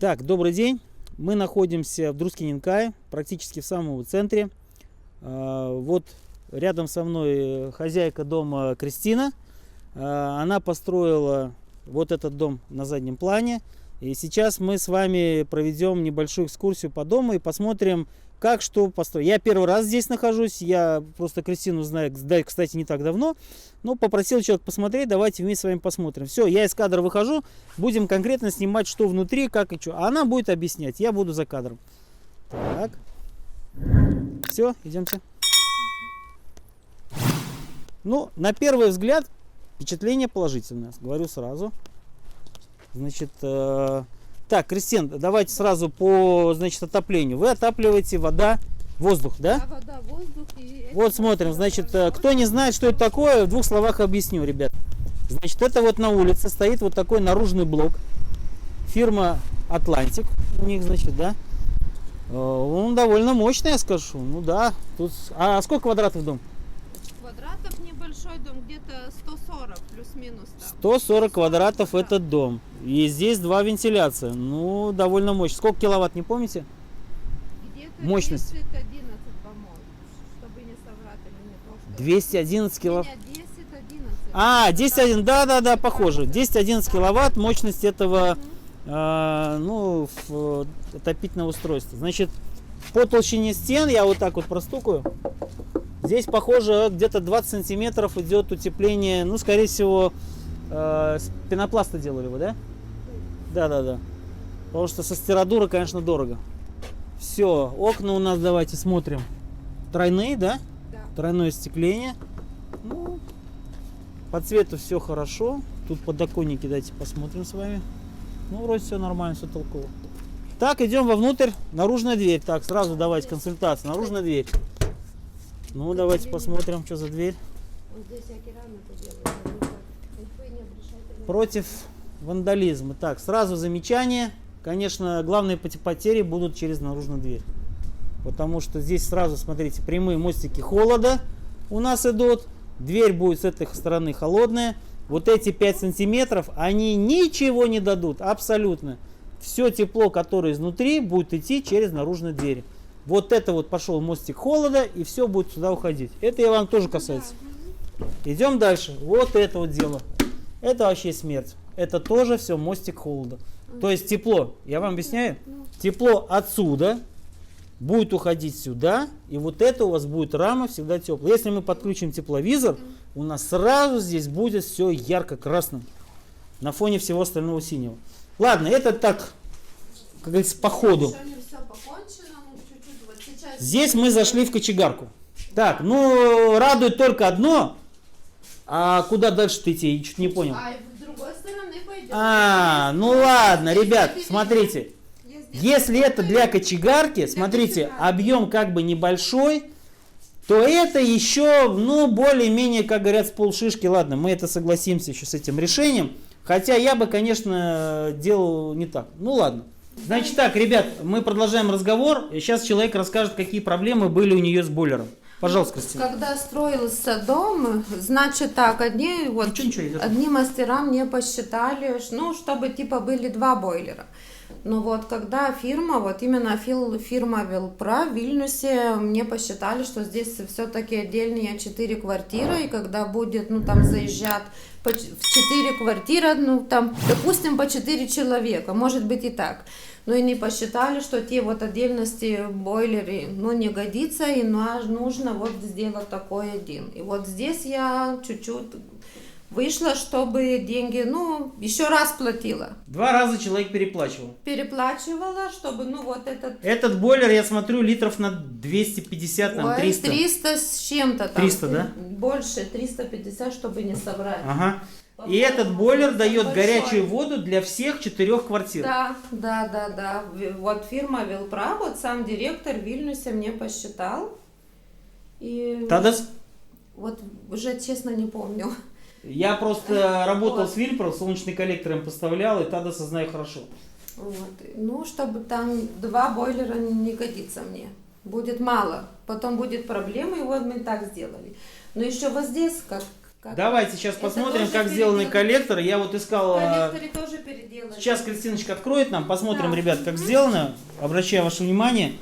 Так, добрый день. Мы находимся в Друскиненкае, практически в самом его центре. Вот рядом со мной хозяйка дома Кристина. Она построила вот этот дом на заднем плане. И сейчас мы с вами проведем небольшую экскурсию по дому и посмотрим, как что построить. Я первый раз здесь нахожусь, я просто Кристину знаю, кстати, не так давно. Но попросил человек посмотреть, давайте вместе с вами посмотрим. Все, я из кадра выхожу, будем конкретно снимать, что внутри, как и что. А она будет объяснять, я буду за кадром. Так. Все, идемте. Ну, на первый взгляд, впечатление положительное, говорю сразу. Значит, так, Кристин, давайте сразу по, значит, отоплению. Вы отапливаете вода, воздух, да? Да, вода, воздух. Вот смотрим, значит, кто не знает, что это такое, в двух словах объясню, ребят. Значит, это вот на улице стоит вот такой наружный блок. Фирма Atlantic у них, значит, да. Он довольно мощный, я скажу. Ну да, тут... А сколько квадратов дом? Квадратов небольшой дом, где-то 140 плюс-минус. 140 квадратов да. этот дом. И здесь два вентиляция. Ну, довольно мощно. Сколько киловатт, не помните? Где-то Мощность. 211, по-моему, чтобы не соврать или не то, что... 211 киловатт. Нет, 10-11. А, 10-11, да, похоже. 10-11 киловатт мощность этого отопительного устройства. Значит, по толщине стен я вот так вот простукаю. Здесь, похоже, где-то 20 сантиметров идет утепление. Ну, скорее всего, с пенопласта делали вы, да? Да. Потому что со стиродура, конечно, дорого. Все, окна у нас, давайте смотрим. Тройные, да? Да. Тройное остекление. Ну, по цвету все хорошо. Тут подоконники, давайте посмотрим с вами. Ну, вроде все нормально, все толково. Так, идем вовнутрь. Наружная дверь. Так, сразу давайте консультацию. Наружная дверь. Ну, давайте посмотрим, что за дверь. Вот здесь я керамику делаю. Против вандализма. Так, сразу замечание. Конечно, главные потери будут через наружную дверь. Потому что здесь сразу, смотрите, прямые мостики холода у нас идут. Дверь будет с этой стороны холодная. Вот эти 5 сантиметров, они ничего не дадут. Абсолютно. Все тепло, которое изнутри, будет идти через наружные двери. Вот это вот пошел мостик холода, и все будет сюда уходить. Это и вам тоже касается. Идем дальше. Вот это вот дело. Это вообще смерть. Это тоже все мостик холода. То есть тепло, я вам объясняю, тепло отсюда будет уходить сюда, и вот это у вас будет рама всегда теплая. Если мы подключим тепловизор, у нас сразу здесь будет все ярко-красным на фоне всего остального синего. Ладно, это так, как говорится, по ходу. Здесь мы зашли в кочегарку. Так, ну радует только одно. А куда дальше-то идти? Я чуть не понял. А с другой стороны пойдем. Ну ладно, ребят, смотрите. Если это для кочегарки, смотрите, объем как бы небольшой, то это еще, ну, более-менее, как говорят, с полшишки. Ладно, мы это согласимся еще с этим решением. Хотя я бы, конечно, делал не так. Ну ладно. Значит так, ребят, мы продолжаем разговор. Сейчас человек расскажет, какие проблемы были у нее с бойлером. Пожалуйста, Кристина. Когда строился дом, значит так, одни мастера мне посчитали, ну, чтобы типа были два бойлера. Но вот когда фирма, вот именно фирма Велпра в Вильнюсе, мне посчитали, что здесь все-таки отдельные 4 квартиры, и когда будет, ну, там заезжать в 4 квартиры, ну, там, допустим, по 4 человека, может быть и так. Ну и не посчитали, что те вот отдельности бойлеры, ну, не годится, и нужно вот сделать такой один. И вот здесь я чуть-чуть вышла, чтобы деньги, ну, еще раз платила. 2 раза человек переплачивал. Переплачивала, чтобы, ну, вот этот... Этот бойлер, я смотрю, литров на 250, там, 300. 300 с чем-то там. 300, да? Больше, 350, чтобы не соврать. Ага. И этот бойлер дает горячую воду для всех 4 квартир. Да. Вот фирма Велпра, вот сам директор в Вильнюсе мне посчитал. И Тадас? вот уже честно не помню. Я просто работал с Вильпро, солнечный коллектор им поставлял, и Тадаса знаю хорошо. Вот. Ну, чтобы там 2 бойлера не годится мне. Будет мало. Потом будет проблема, и вот мы так сделали. Но еще вот здесь, как Давайте сейчас Это посмотрим, тоже как сделаны переделано. коллекторы. Я вот искал... Коллекторы тоже переделали. Сейчас Кристиночка откроет нам. Посмотрим, Да. ребят, как сделано. Обращаю ваше внимание.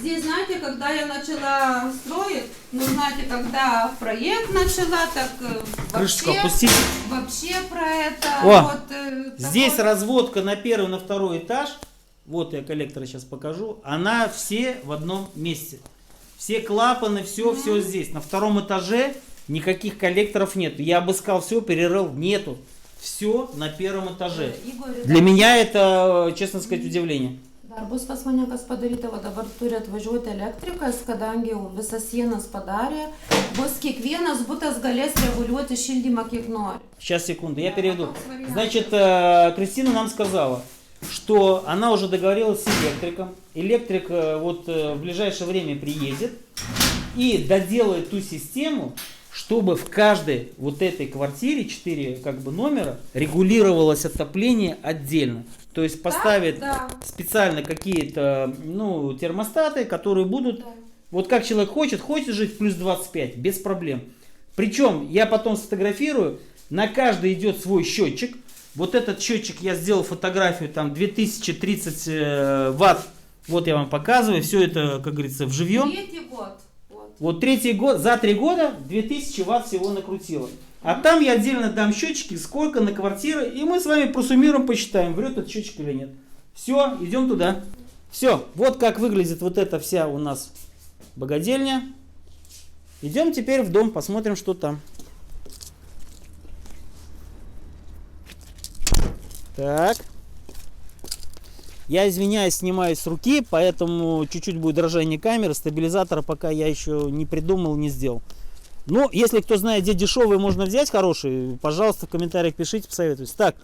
Здесь, знаете, когда я начала строить, ну, знаете, когда проект начала, так Крышечку вообще, опустить. вообще про это. О, вот, Здесь такой- разводка на первый, на второй этаж. Вот я коллекторы сейчас покажу. Она все в одном месте. Все клапаны, все здесь. На втором этаже никаких коллекторов нет. Я обыскал все, перерыл, нету. Все на первом этаже. Igor, Для меня это, честно сказать, удивление. Dar bus pas mane kas padaryta, va dabar turi atvažiuoti elektrikas, kadangi jau visas sienas padarė, bus kiekvienas butas galės reguliuoti šildymą kiek nori. Сейчас, секунду, я переведу. Вопрос вариант. Значит, Кристина нам сказала, что она уже договорилась с электриком. Электрик вот в ближайшее время приедет и доделает ту систему, чтобы в каждой вот этой квартире 4 как бы номера регулировалось отопление отдельно. То есть поставит Да. специально какие-то термостаты, которые будут, Да. вот как человек хочет жить плюс 25, без проблем. Причем я потом сфотографирую, на каждый идет свой счетчик. Вот этот счетчик я сделал фотографию, там 2030 ватт. Вот я вам показываю, все это, как говорится, вживьем. Третий год. Вот. Вот третий год, за 3 года 2000 ватт всего накрутило. А там я отдельно дам счетчики, сколько на квартиры, и мы с вами просуммируем, посчитаем, врет этот счетчик или нет. Все, идем туда. Все, вот как выглядит вот эта вся у нас богадельня. Идем теперь в дом, посмотрим, что там. Так. Я извиняюсь, снимаю с руки, поэтому чуть-чуть будет дрожание камеры. Стабилизатора пока я еще не придумал, не сделал. Ну, если кто знает, где дешевые можно взять, хорошие, пожалуйста, в комментариях пишите, посоветуйте. Так,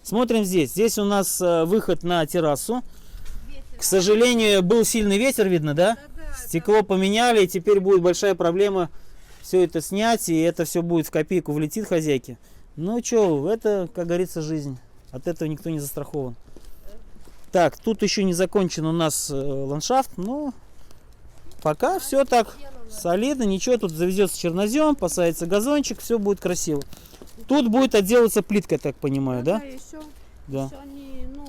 смотрим здесь. Здесь у нас выход на террасу. К сожалению, был сильный ветер, видно, да? Стекло поменяли, и теперь будет большая проблема все это снять, и это все будет в копейку влетит хозяйке. Ну что, это, как говорится, жизнь. От этого никто не застрахован. Так, тут еще не закончен у нас ландшафт, но пока все так солидно, ничего, тут завезется чернозем, посадится газончик, все будет красиво. Тут будет отделываться плиткой, так понимаю, да? Еще, Да. еще они, ну,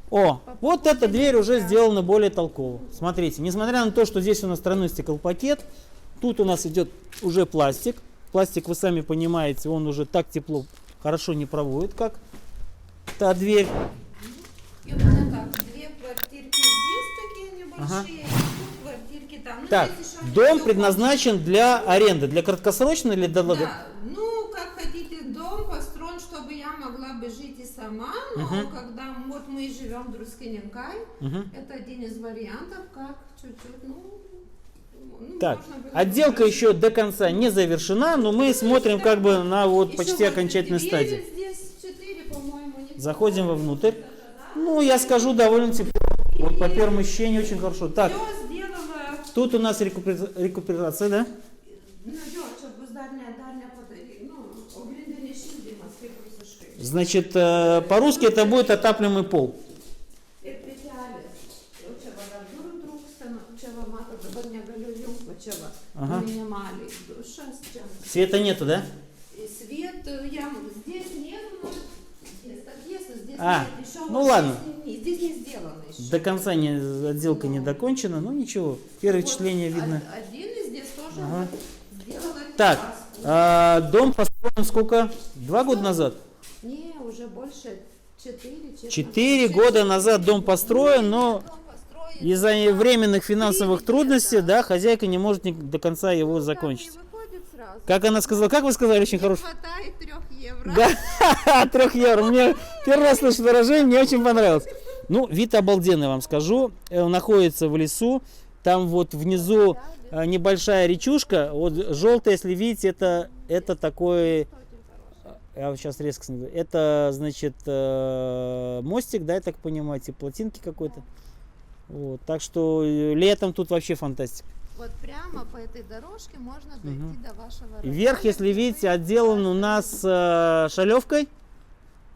О, вот эта дверь уже сделана более толково. Смотрите, несмотря на то, что здесь у нас тройной стеклопакет, тут у нас идет уже пластик. Пластик, вы сами понимаете, он уже так тепло хорошо не проводит, как та дверь. и у меня как, две квартирки здесь такие небольшие, и тут квартирки там. Ну, Так, здесь еще дом всё предназначен для аренды, для краткосрочной или для Да, ну, как хотите, дом построен, чтобы я могла бы жить и сама, но когда вот мы живем в Друскиненкай, это один из вариантов, как чуть-чуть, ну, Так, можно было отделка бы- еще до конца не завершена, но мы смотрим как бы на вот Еще почти вот окончательной двери стадии. Здесь 4, по-моему, не Заходим вовнутрь. Ну, я скажу, довольно тепло. Вот по первому ощущению очень хорошо. Так, Все сделала, тут у нас рекуперация, да? ну, що дальня ну, оглядання шильдима, скільки сушки. Значит, по-русски это будет отапливаемый пол. Спеціально, очева дадуру друкстана, очева мата добання галюю, очева Ага. минимали душа с чем. Света нету, да? И свет, я здесь нет, но здесь так есть, но здесь А, нет. Еще ну вот ладно. Здесь не сделано еще. До конца отделка не докончена, но ничего. Первые Вот впечатления видно. Один и здесь тоже Ага. сделала. Так, террасу. дом построен сколько? 2 года назад? Не, уже больше 4, 4 года назад дом построен, но из-за временных финансовых трудностей, да, хозяйка не может до конца его закончить. выходит сразу. Как она сказала, как вы сказали, очень хорошо. Хватает 3 евро. Да, 3 евро. Мне первый раз слышу выражение, мне очень понравилось. Ну, вид обалденный, вам скажу. Он находится в лесу. Там вот внизу небольшая речушка. Вот желтая, если видите, это такой... Я вот сейчас резко смотрю. Это, значит, мостик, да, я так понимаю, типа плотинки какой-то. Вот, так что летом тут вообще фантастика. Вот прямо по этой дорожке можно дойти до вашего района. Верх, если видите, отделан у нас шалевкой.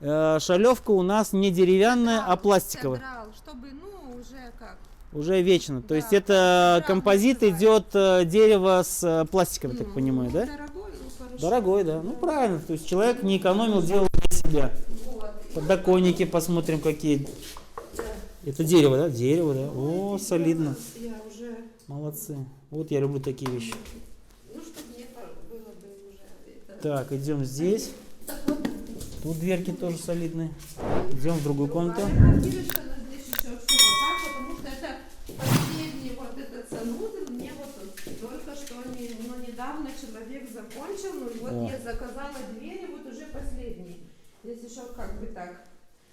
Шалевка у нас не деревянная, а пластиковая. Цедрал, чтобы, ну, уже как. Уже вечно. То Да, есть это да, композит называется. идет дерево с пластиком, я так понимаю, да? Дорогой, ну, Дорогой, да. Ну правильно, то есть человек не экономил, делал для себя. Вот. Подоконники посмотрим какие. Это дерево, да? Дерево, да. О, солидно. Я уже, Молодцы. Вот я люблю такие вещи. ну, чтобы мне было бы уже это. Так, идем здесь. Тут дверки тоже солидные. Идем в другую комнату. Квартирочка, но здесь еще все вот так, потому что это последний вот этот санузел, мне вот только что недавно человек закончил, ну и вот О. я заказала двери, вот уже последний. Здесь еще как бы так.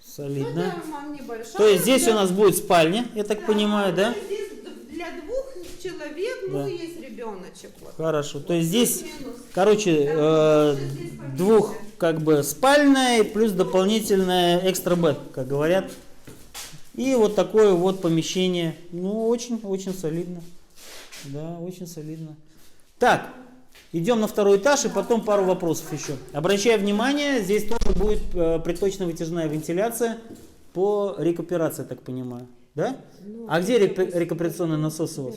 Солидно. Ну, да, мам, небольшая, То есть здесь да. у нас будет спальня, я так понимаю, да? Ну, здесь для двух человек, Да. ну, есть ребеночек. Вот. Хорошо. То есть здесь, Плюс-минус. короче, Здесь двух поменьше. как бы спальная плюс дополнительная экстра бед, как говорят. И вот такое вот помещение. Ну, очень солидно. Да, очень солидно. Так, идем на второй этаж и потом пару вопросов еще. Обращаю внимание, здесь тоже будет приточно-вытяжная вентиляция по рекуперации, я так понимаю. Да? Ну, А где рекуперационный насос у вас?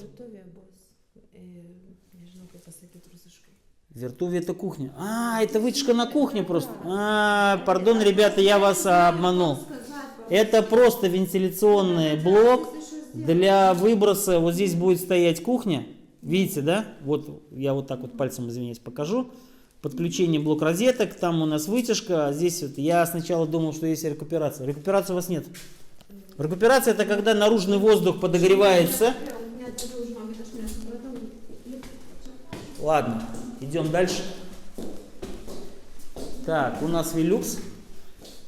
Вертувия это кухня. А, это вытяжка на кухне просто. А, пардон, ребята, я вас обманул. Это просто вентиляционный блок для выброса. Вот здесь будет стоять кухня. Видите, да? Вот я вот так вот пальцем, извиняюсь, покажу. Подключение блок розеток. Там у нас вытяжка. А здесь вот я сначала думал, что есть рекуперация. Рекуперации у вас нет. Рекуперация это когда наружный воздух подогревается. Ладно, идем дальше. Так, у нас Велюкс.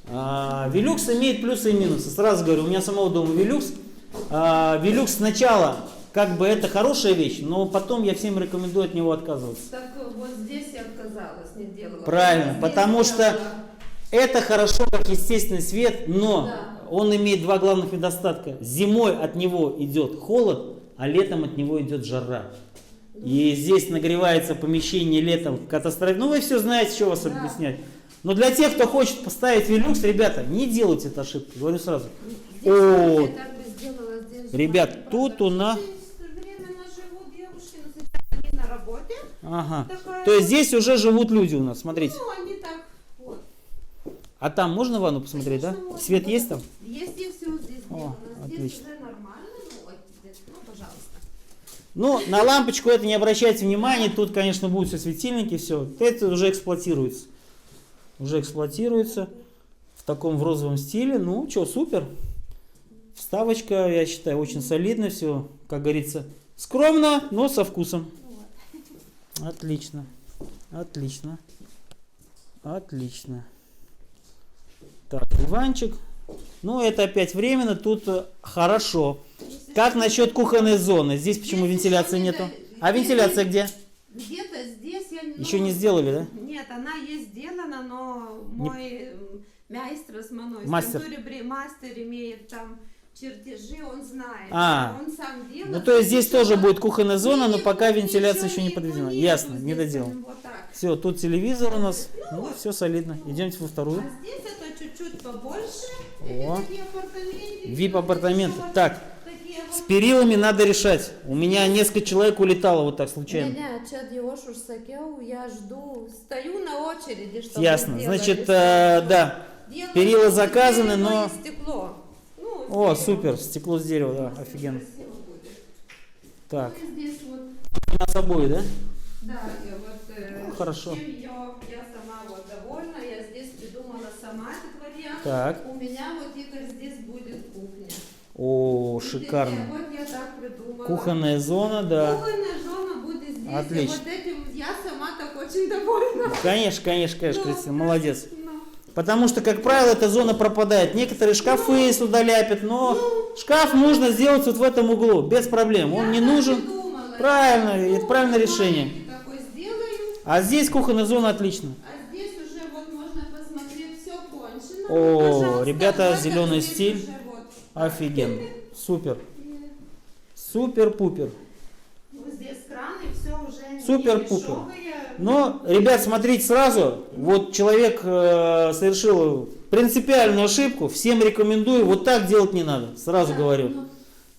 Велюкс имеет плюсы и минусы. Сразу говорю, у меня самого дома Велюкс. Велюкс сначала, как бы это хорошая вещь, но потом я всем рекомендую от него отказываться. Так вот здесь я отказалась, не делала. Правильно, Здесь потому я что была. это хорошо как естественный свет, но Да. он имеет два главных недостатка. Зимой от него идет холод, а летом от него идет жара. И здесь нагревается помещение летом катастрофически. Ну вы все знаете, что вас объяснять. Но для тех, кто хочет поставить Велюкс, ребята, не делайте эту ошибку, говорю сразу. Здесь О, я так бы сделала, здесь ребят, жена, тут правда, у нас... здесь временно живут девушки, но сейчас они на работе. Ага. Такая То есть вот. здесь уже живут люди у нас, смотрите. Ну, они так, вот. А там можно ванну посмотреть, да? Конечно, можно. Свет есть там? Есть и все здесь сделано. Здесь отлично. уже нормально, ну, вот здесь, ну, пожалуйста. Ну, на лампочку это не обращайте внимания, тут, конечно, будут все светильники, все. Это уже эксплуатируется. Уже эксплуатируется в таком в розовом стиле. Ну, что, супер. Вставочка, я считаю, очень солидно все, как говорится, скромно, но со вкусом. Отлично. Отлично. Отлично. Так, диванчик. Ну, это опять временно, тут хорошо. Как насчет кухонной зоны? Здесь почему Здесь вентиляции еще нету? нет. А вентиляция где? Где-то здесь я не... Еще не сделали, да? Нет, она есть сделана, но мой майстер с Маной, Мастер. мастер имеет там чертежи, он знает. Он сам делает. Ну, то есть здесь тоже Ничего- будет кухонная зона, но Нет, пока ничего вентиляция еще не нету, подведена. нету Ясно, здесь не доделан. прям вот так. Все, тут телевизор у нас. Ну, вот. все солидно. Идемте во вторую. А здесь это чуть-чуть побольше. О. Это такие апартаменты. VIP-апартаменты. Вот Так, такие с вот. перилами надо решать. У меня несколько человек улетало вот так случайно. Не, чат его шурсакел, я жду, стою на очереди, чтобы Ясно. сделали Значит, всё. да. Делаю перила заказаны, дерево но- и стекло. Ну, О, дерево. супер. Стекло с дерева, да, офигенно. Красиво будет. Так, Ну, и здесь вот, у нас обои, да? да, я вот, Ну, хорошо. чем я сама вот довольна, я здесь придумала сама этот вариант. Так. У меня вот Игорь здесь будет кухня. О, Видите, шикарно. Вот я так придумала. Кухонная зона, да. Кухонная зона будет здесь. Отлично. И вот этим я сама так очень довольна. Конечно, Ну, Кристина, молодец. ну. Потому что, как правило, эта зона пропадает. Некоторые шкафы сюда ляпят, но шкаф можно сделать вот в этом углу, без проблем. Он не Я нужен. так и думала. Правильно, Я это правильное маленький решение. такой сделаю, А здесь кухонная зона отлично. а здесь уже вот можно посмотреть, все кончено. О, Пожалуйста, ребята, вот зеленый здесь стиль. уже вот. Офигенно. Супер. Супер-пупер. Ну, здесь кран и все уже не Супер-пупер. дешевое. Но, ребят, смотрите сразу. Вот человек совершил принципиальную ошибку. Всем рекомендую. Вот так делать не надо. Сразу говорю. Ну,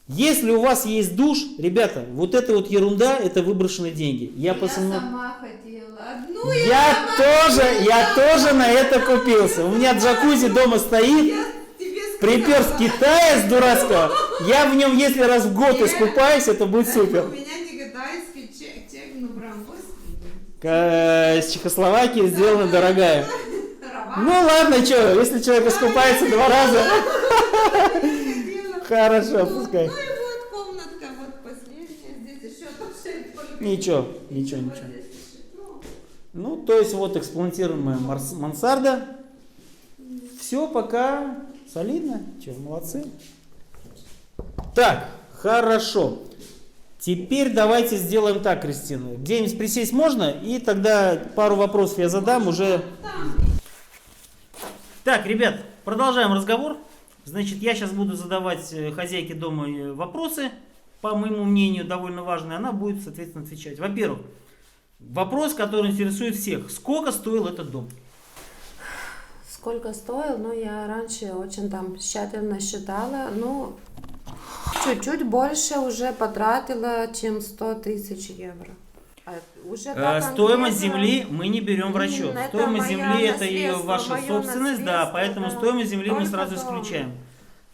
Если у вас есть душ, ребята, вот эта вот ерунда, это выброшенные деньги. Я я посмотрел. сама хотела одну Я тоже на это купился. У меня джакузи дома стоит. Припер с Китая, с дурацкого. Я в нем, если раз в год искупаюсь, это будет супер. У меня не китайский чек, ну прям С Чехословакии сделана дорогая. Ну ладно, что, если человек искупается 2 раза. Хорошо, пускай. Ну и вот комнатка, вот последняя, здесь еще тоже. Ничего. Ну, то есть вот эксплуатируемая мансарда. Все пока солидно. Че, молодцы. Так, хорошо. Теперь давайте сделаем так, Кристина. Где-нибудь присесть можно? И тогда пару вопросов я задам уже. Так, ребят, продолжаем разговор. Значит, я сейчас буду задавать хозяйке дома вопросы, по моему мнению, довольно важные. Она будет, соответственно, отвечать. Во-первых, вопрос, который интересует всех. Сколько стоил этот дом? Сколько стоил? Ну, я раньше очень там тщательно считала. Ну, чуть-чуть больше уже потратила, чем 100 тысяч евро. Уже стоимость земли мы не берем в расчет. Стоимость земли это ее ваша собственность, да, поэтому стоимость земли мы сразу исключаем.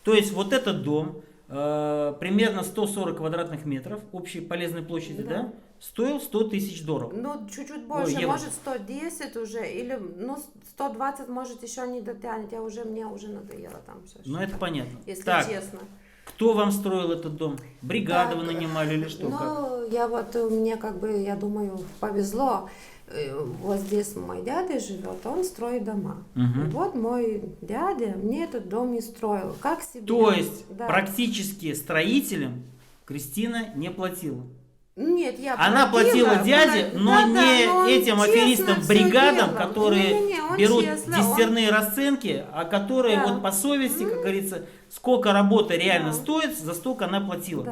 То есть вот этот дом, примерно 140 квадратных метров общей полезной площади, да, стоил 100 тысяч долларов. Ну, чуть-чуть больше, может 110 уже, или ну, 120 может еще не дотянет, мне уже надоело там все. Ну, это понятно. Если так, честно. Кто вам строил этот дом? Бригаду вы нанимали или что? Ну, мне я думаю, повезло. Вот здесь мой дядя живет, он строит дома. И вот мой дядя мне этот дом и строил. Как себе. То есть практически строителям Кристина не платила? Нет, я Она платила дяде, но не этим аферистам бригадам, которые берут десятерные расценки, а которые вот по совести, как говорится, сколько работа реально стоит, за столько она платила.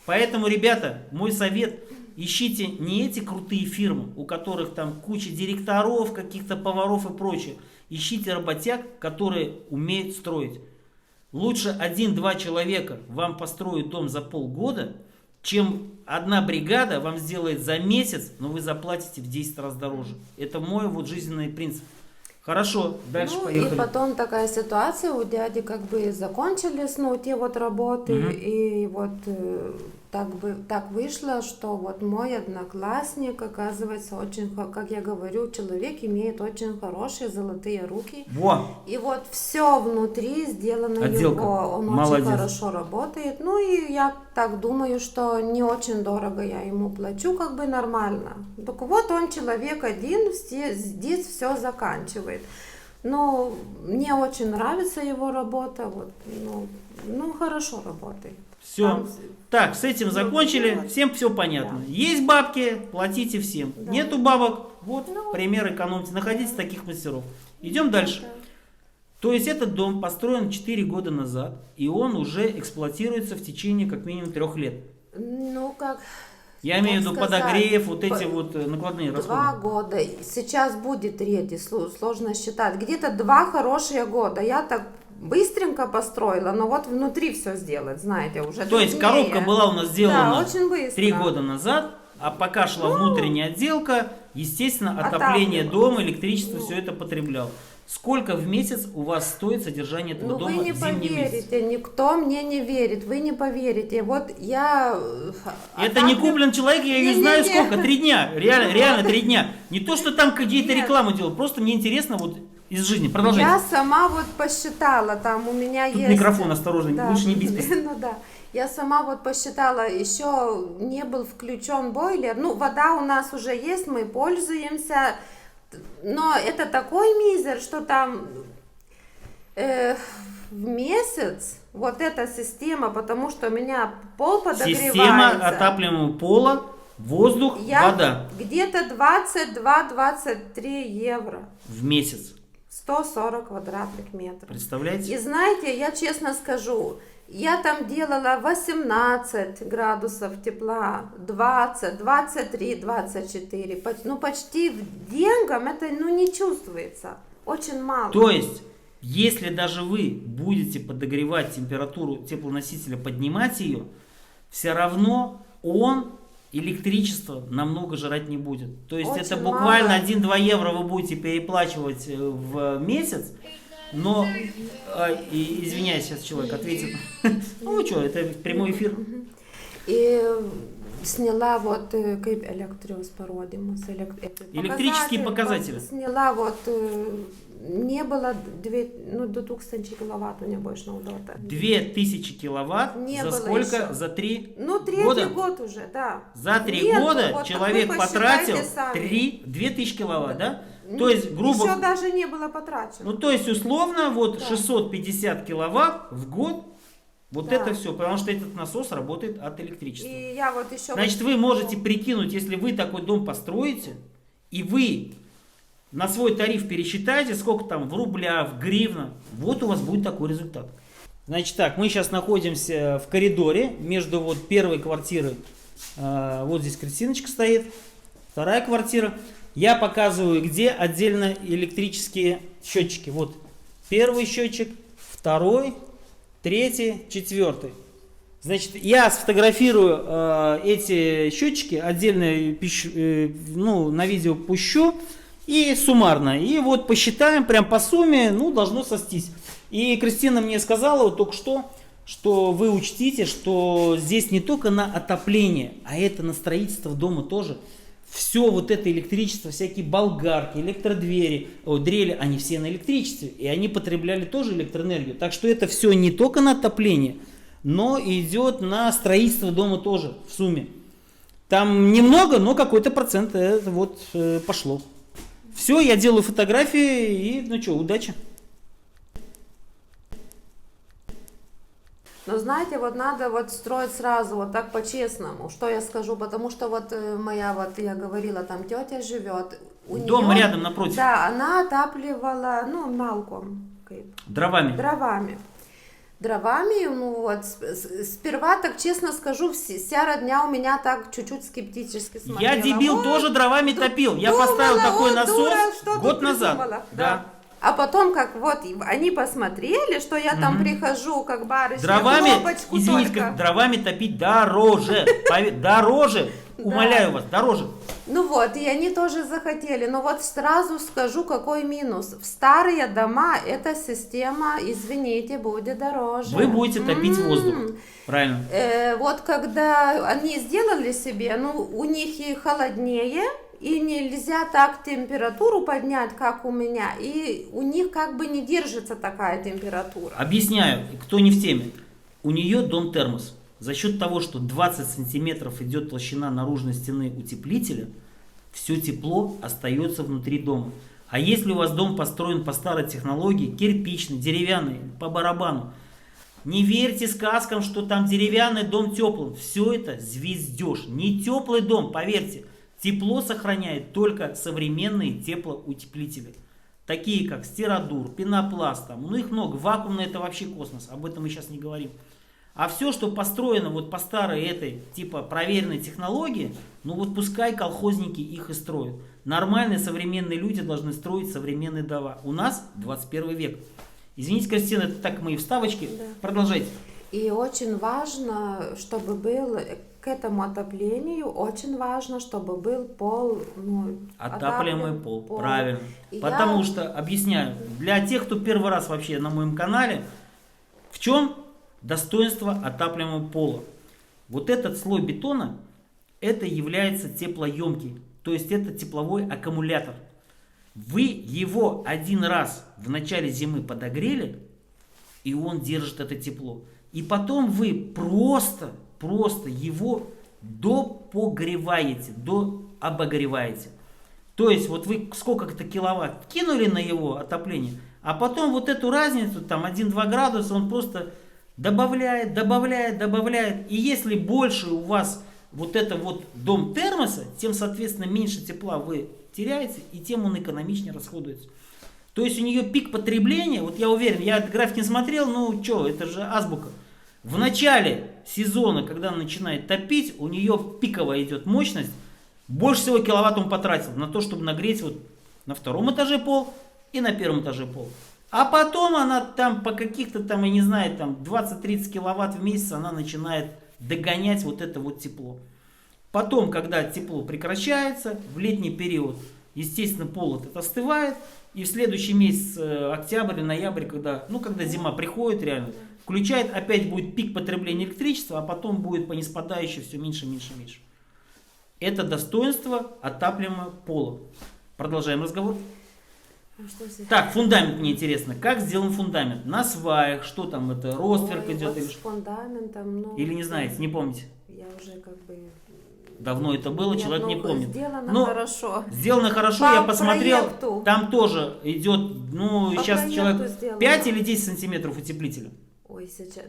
Поэтому, ребята, мой совет, ищите не эти крутые фирмы, у которых там куча директоров, каких-то поваров и прочее. Ищите работяг, которые умеют строить. Лучше 1-2 человека вам построят дом за полгода, чем одна бригада вам сделает за месяц, но вы заплатите в 10 раз дороже. Это мой вот жизненный принцип. Хорошо, дальше поехали. И потом такая ситуация, у дяди закончились, те вот работы, и вот так вышло, что вот мой одноклассник, оказывается, очень, как я говорю, человек имеет очень хорошие золотые руки. И вот все внутри сделано Отделка. его, он Молодец. очень хорошо работает. Ну и я так думаю, что не очень дорого я ему плачу, нормально. Только вот он человек один, здесь все заканчивает. Но мне очень нравится его работа, хорошо работает. Все. Так, с этим закончили, всем все понятно. Есть бабки, платите всем. Нету бабок, вот пример экономьте, находите таких мастеров. Идем дальше. То есть этот дом построен 4 года назад, и он уже эксплуатируется в течение как минимум 3 лет. Я имею в виду подогрев, вот эти вот накладные расходы. 2 года. Сейчас будет 3, сложно считать. Где-то 2 хорошие года. Я так быстренько построила, но вот внутри все сделать, знаете, уже. То есть коробка была у нас сделана очень быстро. 3 года назад, а пока шла внутренняя отделка, естественно, отопление дома, электричество, все это потреблял. Сколько в месяц у вас стоит содержание этого дома в зимний месяц? Вы не поверите, никто мне не верит, вы не поверите. Вот я... Это не куплен человек, я не знаю сколько, 3 дня, реально 3 дня. Не то, что там какие-то рекламы делают, просто мне интересно вот из жизни. Продолжайте. Я сама вот посчитала, там у меня Тут есть... микрофон, осторожно, лучше не бить. Ну да. Я сама вот посчитала, еще не был включен бойлер. Ну, вода у нас уже есть, мы пользуемся. Но это такой мизер, что там в месяц вот эта система, потому что у меня пол подогревается. Система отапливаемого пола, воздух, вода. Где-то 22-23 евро. В месяц. 140 квадратных метров. Представляете? И знаете, я честно скажу, я там делала 18 градусов тепла, 20, 23, 24. Ну, почти в деньгам это не чувствуется. Очень мало. То есть, если даже вы будете подогревать температуру теплоносителя, поднимать ее, все равно он электричество намного жрать не будет. То есть Очень это буквально мало. 1-2 евро вы будете переплачивать в месяц, но, извиняюсь, сейчас человек ответит. Ну что, это прямой эфир. И сняла вот kaip elektros parodymus, Электрические показатели. Сняла вот, не было 2000 киловатт не было išnaudota. 2000 киловатт Не за было сколько? еще. За 3 Ну, третий года? год уже, да. За 3 Нету, года вот человек так вы посчитайте потратил сами. 2000 киловатт, да? То есть, грубо... Еще даже не было потрачено. Ну, то есть, условно, вот Да. 650 киловатт в год, вот Да. это все, потому что этот насос работает от электричества. И я вот еще... Значит, вы можете прикинуть, если вы такой дом построите, и вы на свой тариф пересчитаете, сколько там в рублях, в гривнах, вот у вас будет такой результат. Значит так, мы сейчас находимся в коридоре между вот первой квартирой, вот здесь Кристиночка стоит, вторая квартира. Я показываю, где отдельно электрические счетчики. Вот первый счетчик, второй, третий, четвертый. Значит, я сфотографирую эти счетчики, отдельно на видео пущу и суммарно. И вот посчитаем, прям по сумме, ну, должно состись. И Кристина мне сказала вот только что вы учтите, что здесь не только на отопление, а это на строительство дома тоже. Все вот это электричество, всякие болгарки, электродвери, дрели, они все на электричестве. И они потребляли тоже электроэнергию. Так что это все не только на отопление, но идет на строительство дома тоже в сумме. Там немного, но какой-то процент это вот пошло. Все, я делаю фотографии и, ну что, удачи. Но знаете, вот надо вот строить сразу, вот так по-честному, что я скажу, потому что вот моя, вот я говорила, там тетя живет. Дом неё, рядом напротив. Да, она отапливала, ну, малком. Дровами. Дровами, ну вот, сперва, так честно скажу, вся родня у меня так чуть-чуть скептически смотрела. Я, дебил, Вот, тоже дровами топил. Я думала, поставил такой вот насос дура, что год тут назад. придумала. Да. А потом, как вот, они посмотрели, что я там прихожу, как барышня, Дровами, кнопочку извините, только. дровами топить дороже. Дороже. Умоляю вас, дороже. Ну вот, и они тоже захотели. Но вот сразу скажу, какой минус. В старые дома эта система, извините, будет дороже. Вы будете топить воздух. Правильно. Вот когда они сделали себе, ну, у них и холоднее, и нельзя так температуру поднять, как у меня, и у них как бы не держится такая температура. Объясняю, кто не в теме. У нее дом термос. За счет того, что 20 сантиметров идет толщина наружной стены утеплителя, все тепло остается внутри дома. А если у вас дом построен по старой технологии, кирпичный, деревянный, по барабану, не верьте сказкам, что там деревянный дом теплый. Все это звездеж. Не теплый дом, поверьте. Тепло сохраняет только современные теплоутеплители. Такие как стиродур, пенопласт, ну их много. Вакуумный это вообще космос, об этом мы сейчас не говорим. А все, что построено вот по старой этой типа проверенной технологии, ну вот пускай колхозники их и строят. Нормальные современные люди должны строить современные дома. У нас 21 век. Извините, Кристина, это так мои вставочки. Да. Продолжайте. И очень важно, чтобы был к этому отоплению, очень важно, чтобы был пол, ну, отапливаемый пол. Правильно. Потому что, объясняю, для тех, кто первый раз вообще на моем канале, в чем достоинство отапливаемого пола? Вот этот слой бетона, это является теплоемкий, то есть это тепловой аккумулятор. Вы его один раз в начале зимы подогрели, и он держит это тепло. И потом вы просто его допогреваете, дообогреваете. То есть вот вы сколько-то киловатт кинули на его отопление, а потом вот эту разницу, там 1-2 градуса, он просто добавляет. И если больше у вас вот это вот дом термоса, тем, соответственно, меньше тепла вы теряете, и тем он экономичнее расходуется. То есть у нее пик потребления, вот я уверен, я этот график не смотрел, ну что, это же азбука. В начале сезона, когда она начинает топить, у нее пиковая идет мощность, больше всего киловатт он потратил на то, чтобы нагреть вот на втором этаже пол и на первом этаже пол. А потом она там по каких-то там, я не знаю, там 20-30 киловатт в месяц она начинает догонять вот это вот тепло. Потом, когда тепло прекращается, в летний период, естественно, пол этот остывает. И в следующий месяц, октябрь или ноябрь, когда зима приходит реально, включает, опять будет пик потребления электричества, а потом будет по ниспадающей все меньше, меньше, меньше. Это достоинство отапливаемого пола. Продолжаем разговор. Так, фундамент мне интересно. Как сделан фундамент? На сваях, что там это, ростверк идет? Вот с фундаментом, или не знаете, не помните? Я уже Давно это было, человек не помнит. Сделано хорошо. Сделано хорошо, По я посмотрел, проекту. там тоже идет, сейчас человек сделано. 5 или 10 сантиметров утеплителя. Ой, сейчас...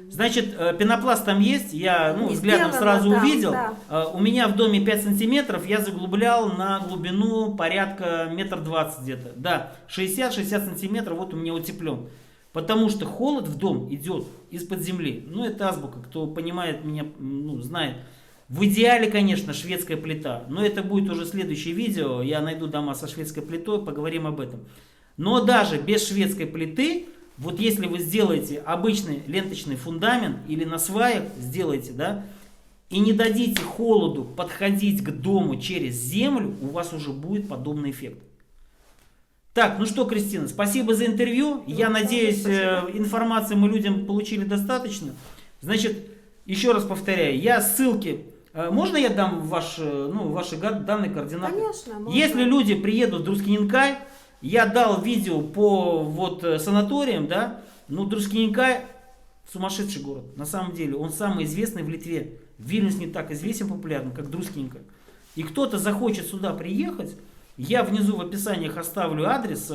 Значит, пенопласт там есть, я взглядом сделано, сразу да, увидел. да. У меня в доме 5 сантиметров, я заглублял на глубину порядка 1,20 м где-то. Да, 60-60 сантиметров вот у меня утеплен. Потому что холод в дом идет из-под земли. Это азбука, кто понимает меня, знает. В идеале, конечно, шведская плита. Но это будет уже следующее видео. Я найду дома со шведской плитой, поговорим об этом. Но даже без шведской плиты, вот если вы сделаете обычный ленточный фундамент или на сваях сделаете, да, и не дадите холоду подходить к дому через землю, у вас уже будет подобный эффект. Так, ну что, Кристина, спасибо за интервью. Я надеюсь, информации мы людям получили достаточно. Значит, еще раз повторяю, я ссылки... Можно я дам ваши данные, координаты? Конечно, можно. Если люди приедут в Друскиненкай, я дал видео по санаториям, да, Друскиненкай сумасшедший город, на самом деле, он самый известный в Литве. Вильнюс не так известен, популярен, как Друскиненкай. И кто-то захочет сюда приехать, я внизу в описаниях оставлю адрес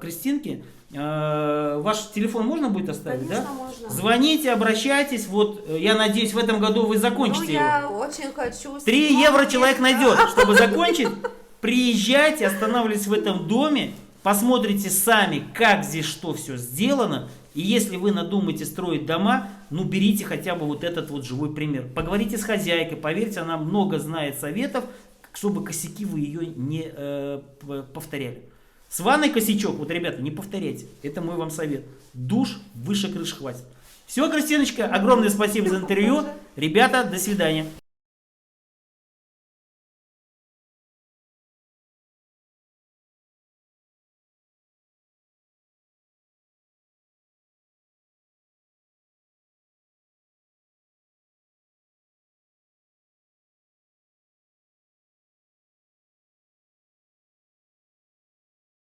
Кристинки. Ваш телефон можно будет оставить? Конечно, да? можно. Звоните, обращайтесь. Вот, я надеюсь, в этом году вы закончите его. Я очень хочу. 3 евро человек найдет, чтобы закончить. Приезжайте, останавливайтесь в этом доме, посмотрите сами, как здесь что все сделано. И если вы надумаете строить дома, берите хотя бы вот этот вот живой пример. Поговорите с хозяйкой, поверьте, она много знает советов, чтобы косяки вы ее не повторяли. С ванной косячок, вот, ребята, не повторяйте. Это мой вам совет. Душ выше крыши хватит. Все, Кристиночка, огромное спасибо за интервью. Ребята, до свидания.